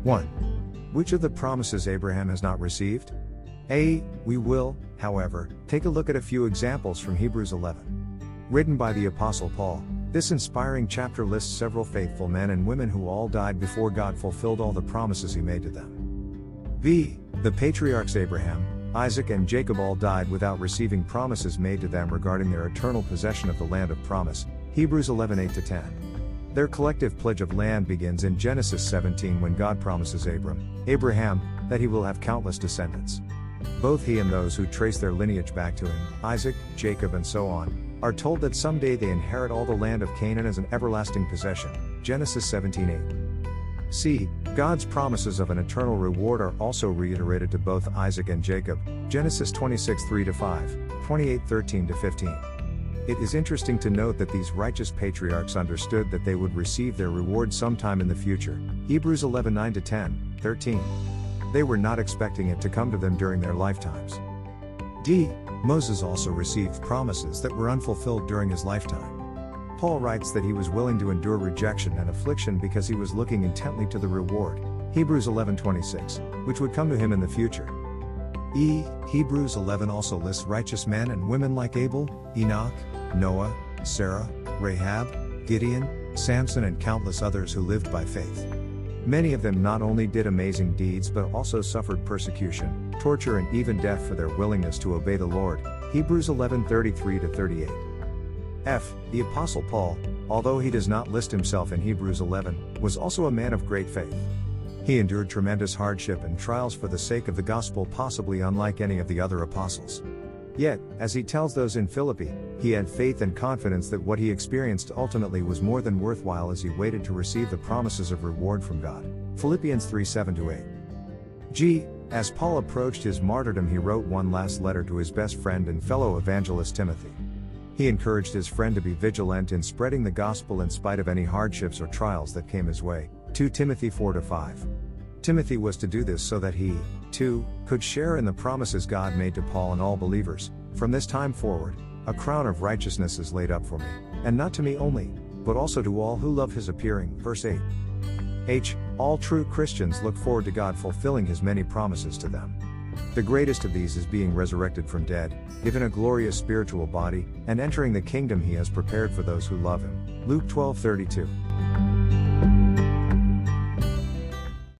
1. Which of the promises Abraham has not received? We will, however, take a look at a few examples from Hebrews 11. Written by the Apostle Paul, this inspiring chapter lists several faithful men and women who all died before God fulfilled all the promises he made to them. The patriarchs Abraham, Isaac and Jacob all died without receiving promises made to them regarding their eternal possession of the land of promise, Hebrews 11:8-10. Their collective pledge of land begins in Genesis 17 when God promises Abraham, that he will have countless descendants. Both he and those who trace their lineage back to him, Isaac, Jacob and so on, are told that someday they inherit all the land of Canaan as an everlasting possession, Genesis 17:8. God's promises of an eternal reward are also reiterated to both Isaac and Jacob, Genesis 26:3-5, 28:13-15. It is interesting to note that these righteous patriarchs understood that they would receive their reward sometime in the future, Hebrews 11:9-10, 13. They were not expecting it to come to them during their lifetimes. Moses also received promises that were unfulfilled during his lifetime. Paul writes that he was willing to endure rejection and affliction because he was looking intently to the reward, Hebrews 11:26, which would come to him in the future. Hebrews 11 also lists righteous men and women like Abel, Enoch, Noah, Sarah, Rahab, Gideon, Samson and countless others who lived by faith. Many of them not only did amazing deeds but also suffered persecution, torture and even death for their willingness to obey the Lord, Hebrews 11:33-38. The Apostle Paul, although he does not list himself in Hebrews 11, was also a man of great faith. He endured tremendous hardship and trials for the sake of the gospel, possibly unlike any of the other apostles. Yet, as he tells those in Philippi, he had faith and confidence that what he experienced ultimately was more than worthwhile as he waited to receive the promises of reward from God, Philippians 3:7-8. As Paul approached his martyrdom, he wrote one last letter to his best friend and fellow evangelist Timothy. He encouraged his friend to be vigilant in spreading the gospel in spite of any hardships or trials that came his way, 2 Timothy 4-5. Timothy was to do this so that he, too, could share in the promises God made to Paul and all believers. From this time forward, a crown of righteousness is laid up for me, and not to me only, but also to all who love his appearing, verse 8. All true Christians look forward to God fulfilling his many promises to them. The greatest of these is being resurrected from dead, given a glorious spiritual body, and entering the kingdom he has prepared for those who love him, Luke 12:32.